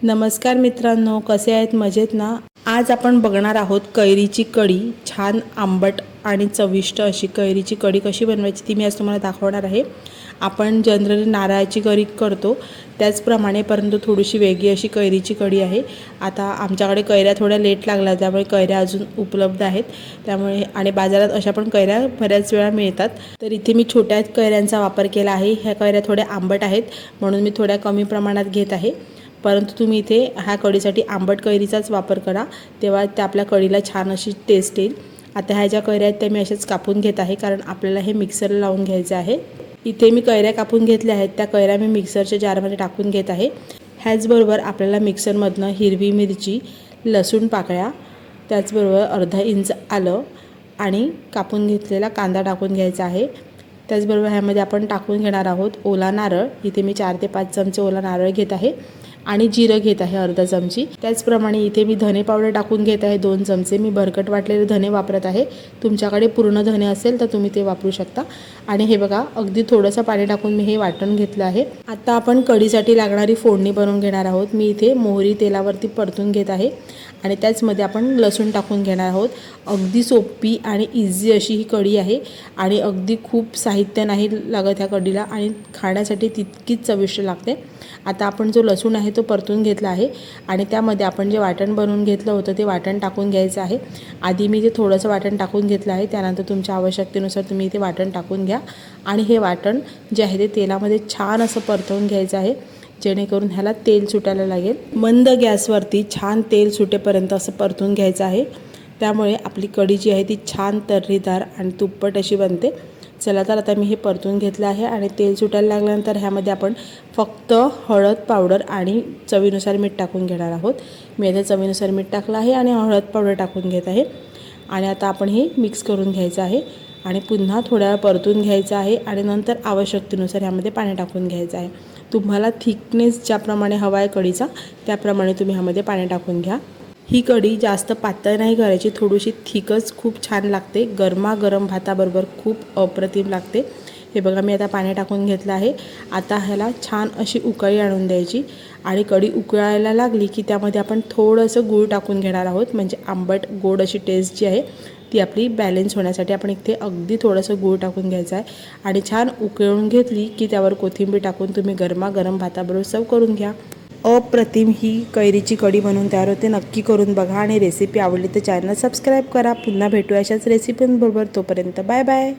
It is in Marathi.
नमस्कार मित्रांनो, कसे आहेत? मजेत ना? आज आपण बघणार आहोत कैरीची कढी। छान आंबट आणि चविष्ट अशी कैरीची कढी कशी बनवायची ती मी आज तुम्हाला दाखवणार आहे। आपण जनरली नारळाची कढी करतो त्याचप्रमाणे, परंतु थोडीशी वेगळी अशी कैरीची कढी आहे। आता आमच्याकडे कैऱ्या थोड्या लेट लागल्या, त्यामुळे कैऱ्या अजून उपलब्ध आहेत, त्यामुळे आणि बाजारात अशा पण कैऱ्या बऱ्याच वेळा मिळतात। तर इथे मी छोट्या कैऱ्यांचा वापर केला आहे। ह्या कैऱ्या थोड्या आंबट आहेत म्हणून मी थोड्या कमी प्रमाणात घेत आहे, परंतु तुम्ही इथे ह्या कढीसाठी आंबट कैरीचाच वापर करा, तेव्हा त्या आपल्या कढीला छान अशी टेस्ट येईल। आता ह्या ज्या कैऱ्या आहेत त्या मी अशाच कापून घेत आहे, कारण आपल्याला हे मिक्सरला लावून घ्यायचे आहे। इथे मी कैऱ्या कापून घेतल्या आहेत, त्या कैऱ्या मी मिक्सरच्या जारमध्ये टाकून घेत आहे। ह्याचबरोबर आपल्याला मिक्सरमधनं हिरवी मिरची, लसूण पाकळ्या, त्याचबरोबर अर्धा इंच आलं आणि कापून घेतलेला कांदा टाकून घ्यायचा आहे। त्याचबरोबर ह्यामध्ये आपण टाकून घेणार आहोत ओला नारळ। इथे मी 4 ते 5 चमचे ओला नारळ घेत आहे आणि जिरं घेत आहे अर्धा चमची। त्याचप्रमाणे इथे मी धने पावडर टाकून घेत आहे 2 चमचे। मी भरकट वाटलेले धने वापरत आहे, तुमच्याकडे पूर्ण धने असेल तर तुम्ही ते वापरू शकता। आणि हे बघा, अगदी थोडंसं पाणी टाकून मी हे वाटण घेतलं आहे। आता आपण कढीसाठी लागणारी फोडणी बनवून घेणार आहोत। मी इथे मोहरी तेलावरती परतून घेत आहे आणि त्याचमध्ये आपण लसूण टाकून घेणार आहोत। अगदी सोपी आणि इझी अशी ही कढी आहे आणि अगदी खूप साहित्य नाही लागत ह्या कढीला आणि खाण्यासाठी तितकीच चविष्ट लागते। आता आपण जो लसूण आहे तो परतून घेतला आहे आणि त्यामध्ये आपण जे वाटण बनवून घेतलं होतं ते वाटण टाकून घ्यायचं आहे। आधी मी इथे थोडंसं वाटण टाकून घेतलं आहे, त्यानंतर तुमच्या आवश्यकतेनुसार तुम्ही इथे वाटण टाकून घ्या आणि हे वाटण जे आहे ते तेलामध्ये छान असं परतवून घ्यायचं आहे, जेणेकरून ह्याला तेल सुटायला लागेल। मंद गॅसवरती छान तेल सुटेपर्यंत असं परतून घ्यायचं आहे, त्यामुळे आपली कढी जी आहे ती छान तर्रीदार आणि तुप्पट अशी बनते। चला तर आता मी हे परतून घेतलं आहे आणि तेल सुटायला लागल्यानंतर ह्यामध्ये आपण फक्त हळद पावडर आणि चवीनुसार मीठ टाकून घेणार आहोत। मी इथे चवीनुसार मीठ टाकलं आहे आणि हळद पावडर टाकून घेत आहे आणि आता आपण हे मिक्स करून घ्यायचं आहे आणि पुन्हा थोड्या वेळ परतून घ्यायचं आहे आणि नंतर आवश्यकतेनुसार ह्यामध्ये पाणी टाकून घ्यायचं आहे। तुम्हाला थिकनेस ज्याप्रमाणे हवा आहे कढीचा त्याप्रमाणे तुम्ही ह्यामध्ये पाणी टाकून घ्या। ही कढी जास्त पातळ नाही करायची, थोडीशी थिकच खूप छान लागते। गरमागरम भाताबरोबर खूप अप्रतिम लागते। हे बघा, मी आता पाणी टाकून घेतलं आहे। आता ह्याला छान अशी उकळी आणून द्यायची आणि कढी उकळायला लागली की त्यामध्ये आपण थोडंसं गूळ टाकून घेणार आहोत, म्हणजे आंबट गोड अशी टेस्ट जी आहे ती आपली बॅलन्स होण्यासाठी आपण इथे अगदी थोडंसं गूळ टाकून घ्यायचं आहे आणि छान उकळून घेतली की त्यावर कोथिंबीर टाकून तुम्ही गरमागरम भाताबरोबर सर्व करून घ्या। अप्रतिम ही कैरीची कढी बनवून तयार होते। नक्की करून बघा आणि रेसिपी आवडली तर चॅनल सबस्क्राईब करा। पुन्हा भेटू अशाच रेसिपींबरोबर, तोपर्यंत बाय बाय।